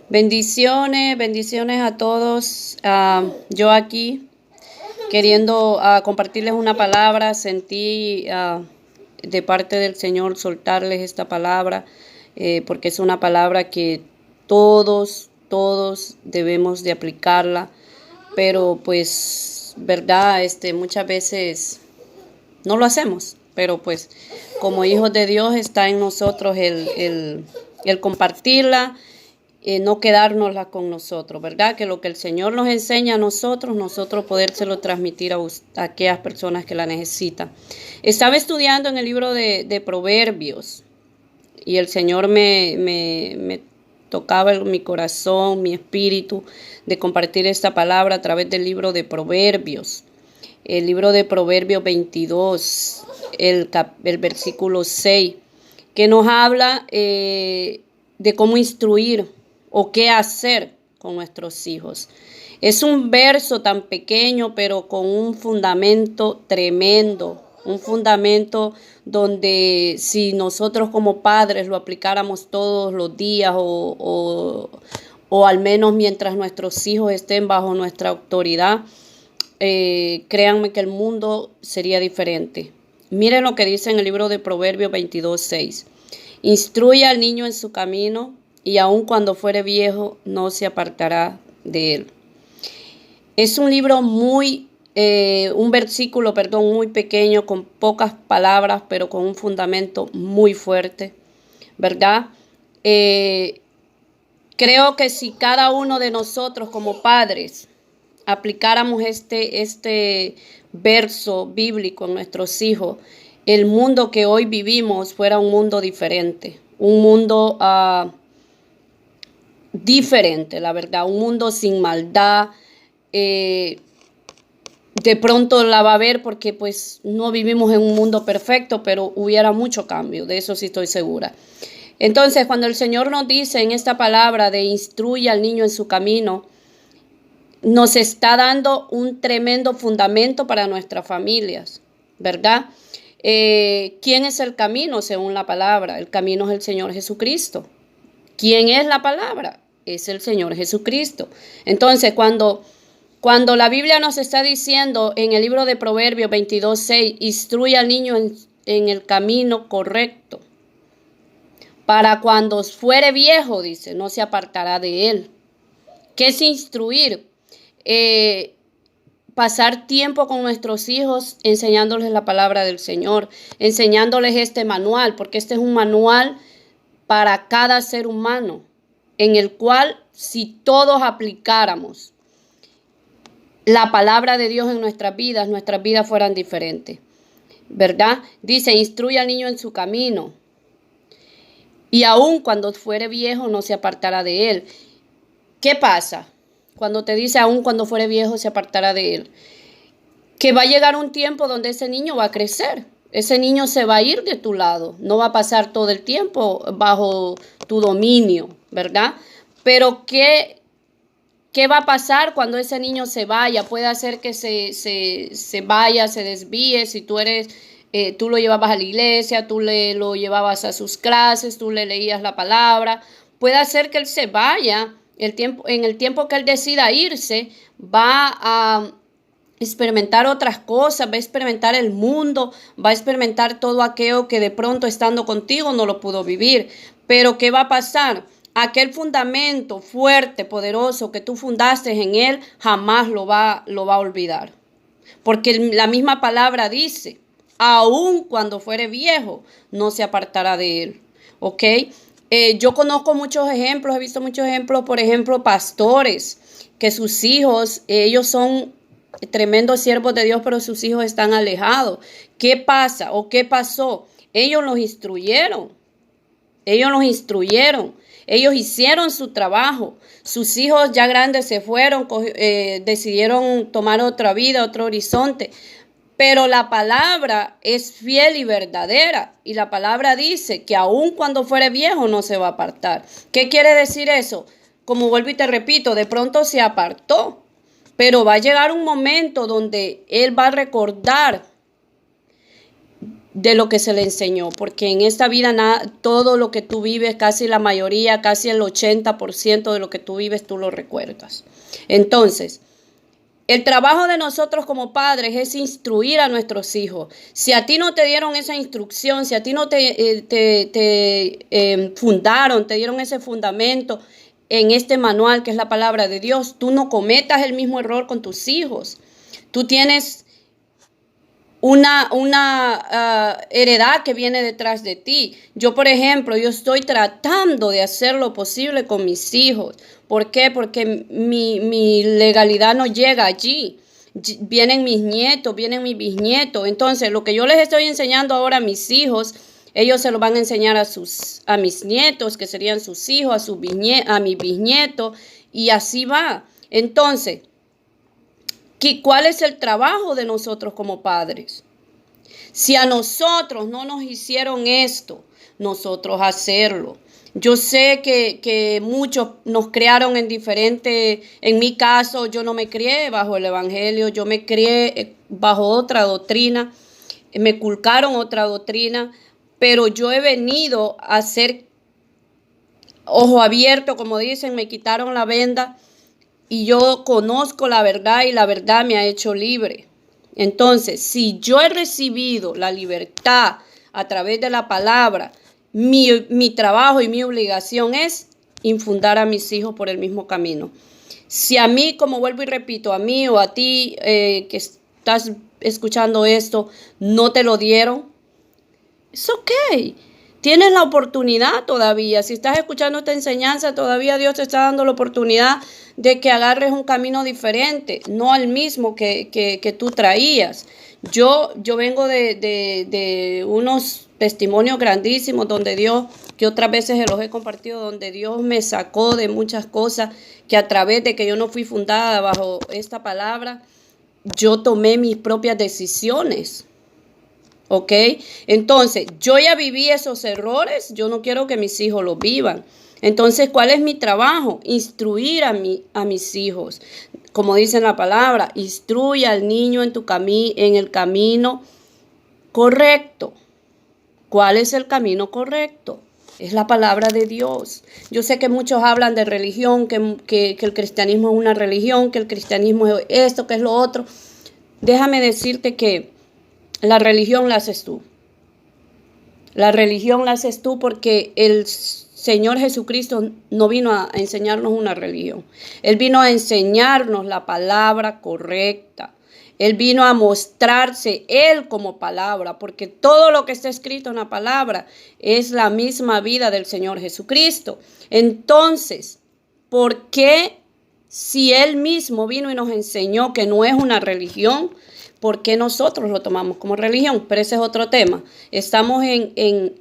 Bendiciones, bendiciones a todos. Yo aquí queriendo compartirles una palabra, sentí de parte del Señor soltarles esta palabra, porque es una palabra que todos debemos de aplicarla, pero pues, verdad, muchas veces no lo hacemos, pero pues como hijos de Dios está en nosotros el compartirla, no quedárnosla con nosotros, ¿verdad? Que lo que el Señor nos enseña a nosotros, nosotros podérselo transmitir a aquellas personas que la necesitan. Estaba estudiando en el libro de Proverbios y el Señor me tocaba mi corazón, mi espíritu, de compartir esta palabra a través del libro de Proverbios. El libro de Proverbios 22, el versículo 6, que nos habla de cómo instruir o qué hacer con nuestros hijos. Es un verso tan pequeño, pero con un fundamento tremendo, un fundamento donde si nosotros como padres lo aplicáramos todos los días o al menos mientras nuestros hijos estén bajo nuestra autoridad, créanme que el mundo sería diferente. Miren lo que dice en el libro de Proverbios 22:6. Instruye al niño en su camino y aun cuando fuere viejo no se apartará de él. Es un libro un versículo, muy pequeño, con pocas palabras, pero con un fundamento muy fuerte, ¿verdad? Creo que si cada uno de nosotros como padres aplicáramos este verso bíblico en nuestros hijos, el mundo que hoy vivimos fuera un mundo diferente, un mundo diferente, la verdad, un mundo sin maldad. De pronto la va a haber porque pues no vivimos en un mundo perfecto, pero hubiera mucho cambio, de eso sí estoy segura. Entonces, cuando el Señor nos dice en esta palabra de instruye al niño en su camino, nos está dando un tremendo fundamento para nuestras familias, ¿verdad? ¿Quién es el camino según la palabra? El camino es el Señor Jesucristo. ¿Quién es la palabra? Es el Señor Jesucristo. Entonces, cuando la Biblia nos está diciendo en el libro de Proverbios 22:6, instruye al niño en el camino correcto, para cuando fuere viejo, dice, no se apartará de él. ¿Qué es instruir? Pasar tiempo con nuestros hijos enseñándoles la palabra del Señor, enseñándoles este manual, porque este es un manual para cada ser humano, en el cual si todos aplicáramos la palabra de Dios en nuestras vidas fueran diferentes, ¿verdad? Dice, instruye al niño en su camino, y aun cuando fuere viejo no se apartará de él. ¿Qué pasa? Cuando te dice aun cuando fuere viejo se apartará de él, que va a llegar un tiempo donde ese niño va a crecer. Ese niño se va a ir de tu lado, no va a pasar todo el tiempo bajo tu dominio, ¿verdad? Pero ¿qué va a pasar cuando ese niño se vaya? Puede ser que se vaya, se desvíe. Si tú lo llevabas a la iglesia, lo llevabas a sus clases, tú le leías la palabra. Puede ser que él se vaya. En el tiempo que él decida irse, va a experimentar otras cosas, va a experimentar el mundo, va a experimentar todo aquello que de pronto estando contigo no lo pudo vivir. Pero ¿qué va a pasar? Aquel fundamento fuerte, poderoso que tú fundaste en él, jamás lo va a olvidar. Porque la misma palabra dice, aun cuando fuere viejo, no se apartará de él. ¿Ok? Yo conozco muchos ejemplos, he visto muchos ejemplos, por ejemplo, pastores, que sus hijos, ellos son tremendos siervos de Dios, pero sus hijos están alejados. ¿Qué pasa o qué pasó? Ellos los instruyeron. Ellos hicieron su trabajo. Sus hijos ya grandes se fueron, decidieron tomar otra vida, otro horizonte. Pero la palabra es fiel y verdadera. Y la palabra dice que aun cuando fuere viejo no se va a apartar. ¿Qué quiere decir eso? Como vuelvo y te repito, de pronto se apartó. Pero va a llegar un momento donde él va a recordar de lo que se le enseñó, porque en esta vida todo lo que tú vives, casi la mayoría, casi el 80% de lo que tú vives, tú lo recuerdas. Entonces, el trabajo de nosotros como padres es instruir a nuestros hijos. Si a ti no te dieron esa instrucción, si a ti no te fundaron, te dieron ese fundamento en este manual que es la palabra de Dios, tú no cometas el mismo error con tus hijos. Tú tienes una heredad que viene detrás de ti. Yo, por ejemplo, yo estoy tratando de hacer lo posible con mis hijos. ¿Por qué? Porque mi legalidad no llega allí. Vienen mis nietos, vienen mis bisnietos. Entonces, lo que yo les estoy enseñando ahora a mis hijos, ellos se lo van a enseñar a mis nietos, que serían sus hijos, a mis bisnietos, y así va. Entonces, ¿cuál es el trabajo de nosotros como padres? Si a nosotros no nos hicieron esto, nosotros hacerlo. Yo sé que muchos nos criaron en mi caso, yo no me crié bajo el evangelio, yo me crié bajo otra doctrina, me culcaron otra doctrina, pero yo he venido a ser ojo abierto, como dicen, me quitaron la venda y yo conozco la verdad y la verdad me ha hecho libre. Entonces, si yo he recibido la libertad a través de la palabra, mi trabajo y mi obligación es infundar a mis hijos por el mismo camino. Si a mí, como vuelvo y repito, a mí o a ti que estás escuchando esto, no te lo dieron, es ok. Tienes la oportunidad todavía. Si estás escuchando esta enseñanza, todavía Dios te está dando la oportunidad de que agarres un camino diferente, no al mismo que tú traías. Yo vengo de unos testimonios grandísimos donde Dios, que otras veces se los he compartido, donde Dios me sacó de muchas cosas que a través de que yo no fui fundada bajo esta palabra, yo tomé mis propias decisiones. ¿Ok? Entonces, yo ya viví esos errores, yo no quiero que mis hijos los vivan. Entonces, ¿cuál es mi trabajo? Instruir a mis hijos. Como dice la palabra, instruye al niño en el camino correcto. ¿Cuál es el camino correcto? Es la palabra de Dios. Yo sé que muchos hablan de religión, que el cristianismo es una religión, que el cristianismo es esto, que es lo otro. Déjame decirte que la religión la haces tú. La religión la haces tú porque el Señor Jesucristo no vino a enseñarnos una religión. Él vino a enseñarnos la palabra correcta. Él vino a mostrarse Él como palabra, porque todo lo que está escrito en la palabra es la misma vida del Señor Jesucristo. Entonces, ¿por qué si Él mismo vino y nos enseñó que no es una religión? ¿Por qué nosotros lo tomamos como religión? Pero ese es otro tema. Estamos en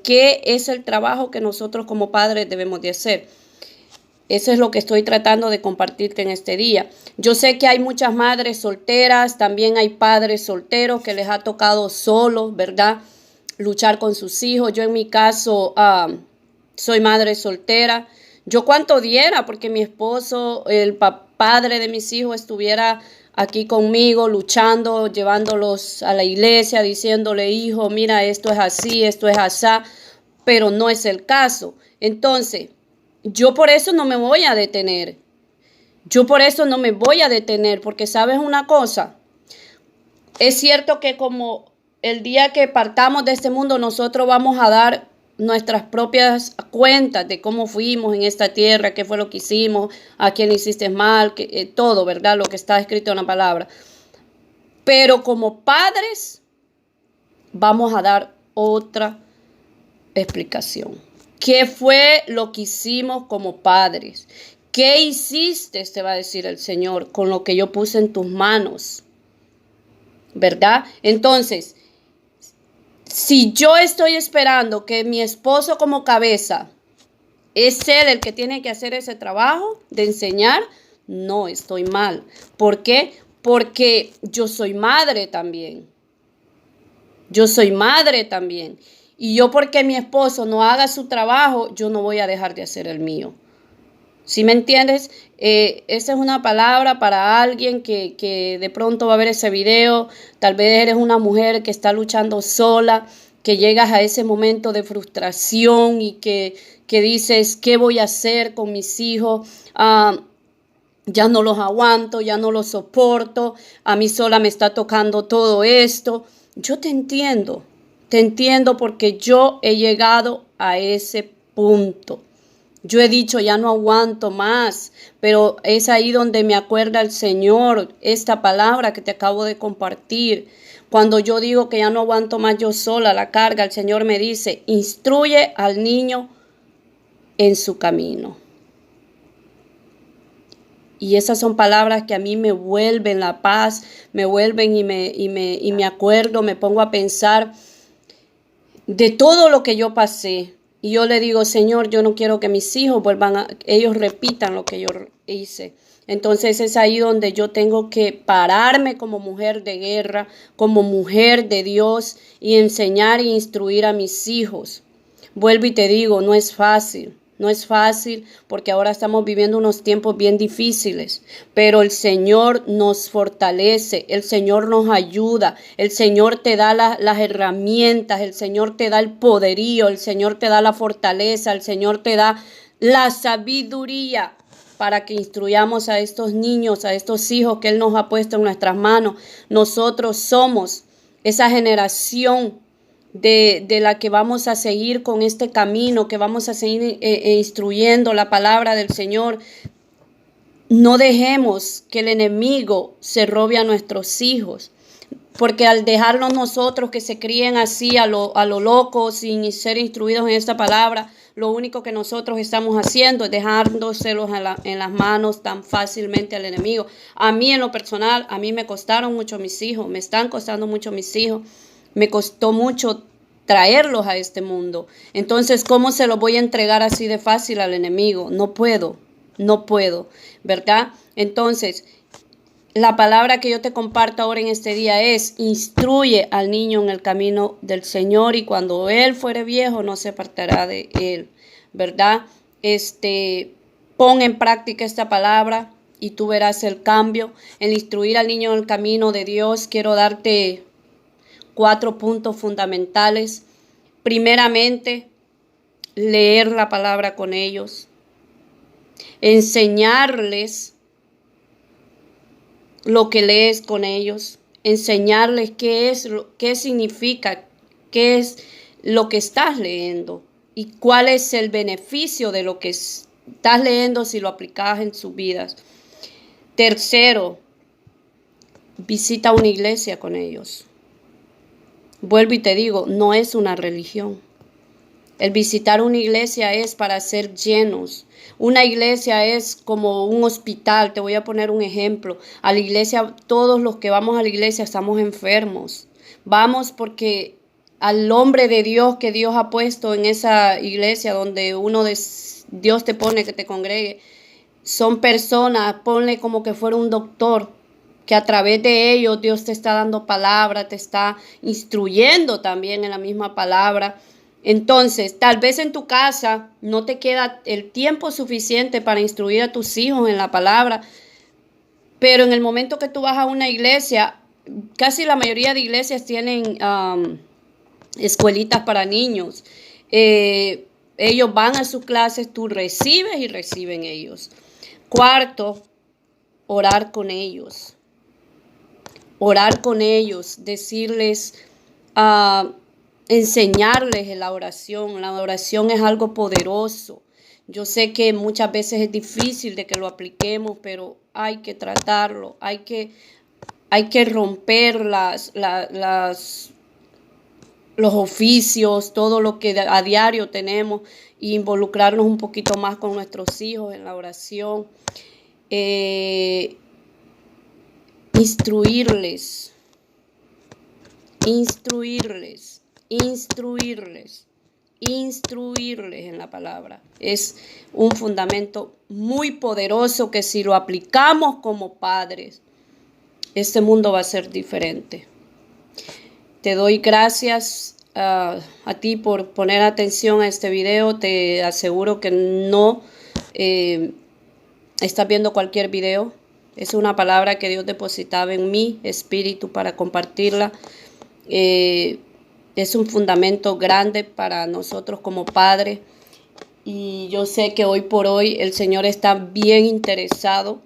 qué es el trabajo que nosotros como padres debemos de hacer. Eso es lo que estoy tratando de compartirte en este día. Yo sé que hay muchas madres solteras, también hay padres solteros que les ha tocado solos, ¿verdad? Luchar con sus hijos. Yo en mi caso soy madre soltera. Yo cuanto diera porque mi esposo, el padre de mis hijos, estuviera aquí conmigo, luchando, llevándolos a la iglesia, diciéndole, hijo, mira, esto es así, esto es asá, pero no es el caso. Entonces, yo por eso no me voy a detener. Yo por eso no me voy a detener, porque ¿sabes una cosa? Es cierto que como el día que partamos de este mundo, nosotros vamos a dar nuestras propias cuentas de cómo fuimos en esta tierra, qué fue lo que hicimos, a quién hiciste mal, todo, ¿verdad? Lo que está escrito en la palabra. Pero como padres vamos a dar otra explicación. ¿Qué fue lo que hicimos como padres? ¿Qué hiciste, te va a decir el Señor, con lo que yo puse en tus manos? ¿Verdad? Entonces, si yo estoy esperando que mi esposo como cabeza es él el que tiene que hacer ese trabajo de enseñar, no, estoy mal. ¿Por qué? Porque yo soy madre también. Yo soy madre también. Y yo porque mi esposo no haga su trabajo, yo no voy a dejar de hacer el mío. ¿Sí me entiendes? Esa es una palabra para alguien que de pronto va a ver ese video. Tal vez eres una mujer que está luchando sola, que llegas a ese momento de frustración y que dices, ¿qué voy a hacer con mis hijos? Ya no los aguanto, ya no los soporto, a mí sola me está tocando todo esto. Yo te entiendo porque yo he llegado a ese punto. Yo he dicho, ya no aguanto más, pero es ahí donde me acuerda el Señor esta palabra que te acabo de compartir. Cuando yo digo que ya no aguanto más yo sola la carga, el Señor me dice, instruye al niño en su camino. Y esas son palabras que a mí me vuelven la paz, me vuelven y me acuerdo, me pongo a pensar de todo lo que yo pasé. Y yo le digo, Señor, yo no quiero que mis hijos ellos repitan lo que yo hice. Entonces es ahí donde yo tengo que pararme como mujer de guerra, como mujer de Dios y enseñar e instruir a mis hijos. Vuelvo y te digo, no es fácil. No es fácil porque ahora estamos viviendo unos tiempos bien difíciles, pero el Señor nos fortalece, el Señor nos ayuda, el Señor te da las herramientas, el Señor te da el poderío, el Señor te da la fortaleza, el Señor te da la sabiduría para que instruyamos a estos niños, a estos hijos que Él nos ha puesto en nuestras manos. Nosotros somos esa generación de la que vamos a seguir con este camino, que vamos a seguir instruyendo la palabra del Señor. No dejemos que el enemigo se robe a nuestros hijos, porque al dejarlos nosotros que se críen así a lo loco, sin ser instruidos en esta palabra, lo único que nosotros estamos haciendo es dejándoselos en las manos tan fácilmente al enemigo. A mí en lo personal, a mí me costaron mucho mis hijos, me están costando mucho mis hijos. Me costó mucho traerlos a este mundo. Entonces, ¿cómo se los voy a entregar así de fácil al enemigo? No puedo, ¿verdad? Entonces, la palabra que yo te comparto ahora en este día es, instruye al niño en el camino del Señor y cuando él fuere viejo no se apartará de él, ¿verdad? Pon en práctica esta palabra y tú verás el cambio. El instruir al niño en el camino de Dios, quiero darte 4 puntos fundamentales. Primeramente, leer la palabra con ellos, enseñarles lo que lees con ellos, enseñarles qué significa, qué es lo que estás leyendo y cuál es el beneficio de lo que estás leyendo si lo aplicas en sus vidas. Tercero, visita una iglesia con ellos. Vuelvo y te digo, no es una religión. El visitar una iglesia es para ser llenos. Una iglesia es como un hospital. Te voy a poner un ejemplo. A la iglesia, todos los que vamos a la iglesia estamos enfermos. Vamos porque al hombre de Dios que Dios ha puesto en esa iglesia donde Dios te pone que te congregue, son personas, ponle como que fuera un doctor, que a través de ellos Dios te está dando palabra, te está instruyendo también en la misma palabra. Entonces, tal vez en tu casa no te queda el tiempo suficiente para instruir a tus hijos en la palabra, pero en el momento que tú vas a una iglesia, casi la mayoría de iglesias tienen escuelitas para niños. Ellos van a sus clases, tú recibes y reciben ellos. Cuarto, orar con ellos. Orar con ellos, decirles, enseñarles la oración. La oración es algo poderoso. Yo sé que muchas veces es difícil de que lo apliquemos, pero hay que tratarlo, hay que romper los oficios, todo lo que a diario tenemos, e involucrarnos un poquito más con nuestros hijos en la oración. Instruirles en la palabra. Es un fundamento muy poderoso que si lo aplicamos como padres, este mundo va a ser diferente. Te doy gracias a ti por poner atención a este video. Te aseguro que no estás viendo cualquier video, es una palabra que Dios depositaba en mi espíritu para compartirla. Es un fundamento grande para nosotros como padres. Y yo sé que hoy por hoy el Señor está bien interesado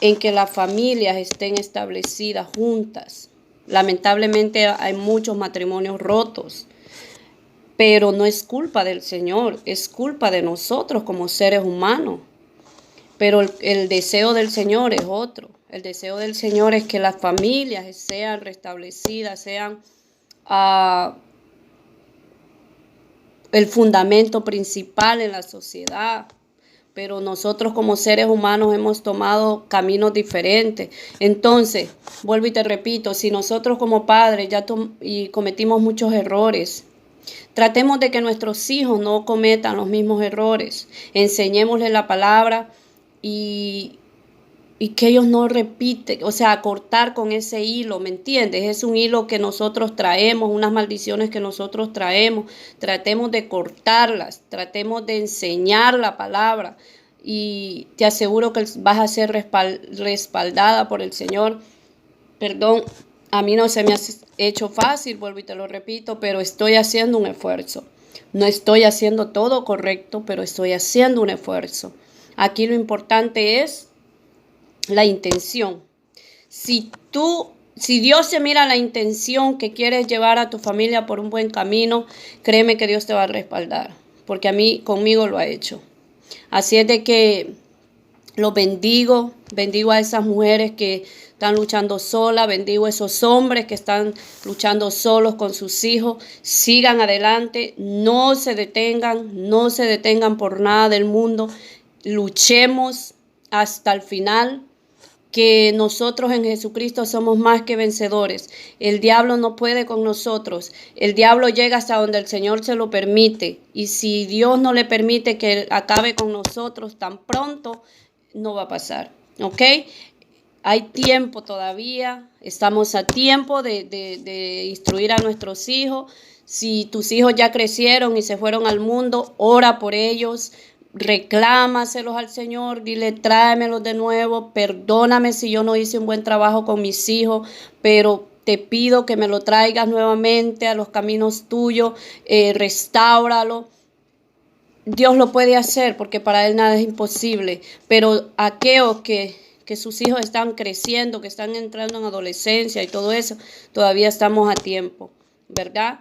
en que las familias estén establecidas juntas. Lamentablemente hay muchos matrimonios rotos, pero no es culpa del Señor, es culpa de nosotros como seres humanos. Pero el deseo del Señor es otro. El deseo del Señor es que las familias sean restablecidas, sean el fundamento principal en la sociedad. Pero nosotros como seres humanos hemos tomado caminos diferentes. Entonces, vuelvo y te repito, si nosotros como padres ya cometimos muchos errores, tratemos de que nuestros hijos no cometan los mismos errores. Enseñémosles la palabra y que ellos no repiten, o sea, cortar con ese hilo, ¿me entiendes? Es un hilo que nosotros traemos, unas maldiciones que nosotros traemos. Tratemos de cortarlas, tratemos de enseñar la palabra y te aseguro que vas a ser respaldada por el Señor. Perdón, a mí no se me ha hecho fácil, vuelvo y te lo repito, pero estoy haciendo un esfuerzo. No estoy haciendo todo correcto, pero estoy haciendo un esfuerzo. Aquí lo importante es la intención. Si Dios se mira la intención que quieres llevar a tu familia por un buen camino, créeme que Dios te va a respaldar, porque conmigo lo ha hecho. Así es de que los bendigo a esas mujeres que están luchando solas, bendigo a esos hombres que están luchando solos con sus hijos. Sigan adelante, no se detengan por nada del mundo. Luchemos hasta el final, que nosotros en Jesucristo somos más que vencedores. El diablo no puede con nosotros. El diablo llega hasta donde el Señor se lo permite. Y si Dios no le permite que acabe con nosotros tan pronto, no va a pasar. ¿Ok? Hay tiempo todavía. Estamos a tiempo de instruir a nuestros hijos. Si tus hijos ya crecieron y se fueron al mundo, ora por ellos. Reclámaselos al Señor, dile, tráemelos de nuevo, perdóname si yo no hice un buen trabajo con mis hijos, pero te pido que me lo traigas nuevamente a los caminos tuyos, restáuralo. Dios lo puede hacer porque para Él nada es imposible, pero aquellos que sus hijos están creciendo, que están entrando en adolescencia y todo eso, todavía estamos a tiempo, ¿verdad?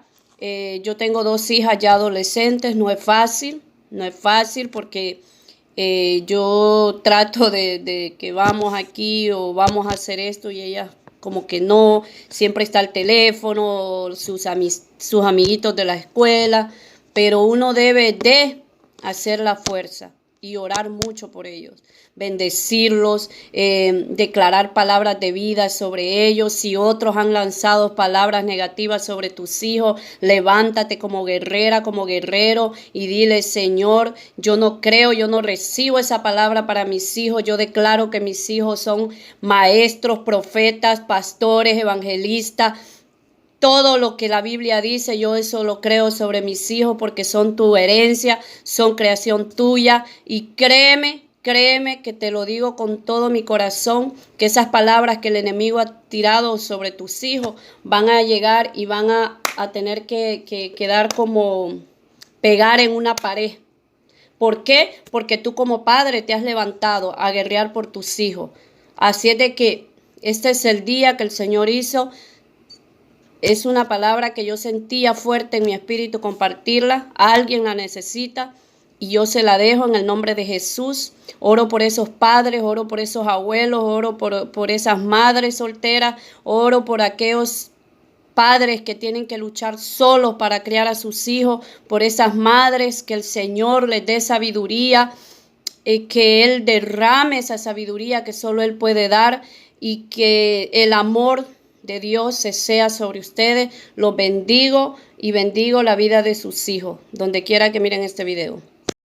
Yo tengo 2 hijas ya adolescentes, no es fácil porque yo trato de que vamos aquí o vamos a hacer esto y ellas como que no, siempre está el teléfono, sus amiguitos de la escuela, pero uno debe de hacer la fuerza y orar mucho por ellos, bendecirlos, declarar palabras de vida sobre ellos. Si otros han lanzado palabras negativas sobre tus hijos, levántate como guerrera, como guerrero y dile, Señor, yo no creo, yo no recibo esa palabra para mis hijos. Yo declaro que mis hijos son maestros, profetas, pastores, evangelistas. Todo lo que la Biblia dice, yo eso lo creo sobre mis hijos porque son tu herencia, son creación tuya. Y créeme que te lo digo con todo mi corazón, que esas palabras que el enemigo ha tirado sobre tus hijos van a llegar y van a tener que quedar como pegar en una pared. ¿Por qué? Porque tú como padre te has levantado a guerrear por tus hijos. Así es de que este es el día que el Señor hizo. Es una palabra que yo sentía fuerte en mi espíritu compartirla. Alguien la necesita y yo se la dejo en el nombre de Jesús. Oro por esos padres, oro por esos abuelos, oro por esas madres solteras, oro por aquellos padres que tienen que luchar solos para criar a sus hijos, por esas madres, que el Señor les dé sabiduría, que Él derrame esa sabiduría que solo Él puede dar y que el amor de Dios se sea sobre ustedes. Los bendigo y bendigo la vida de sus hijos, donde quiera que miren este video.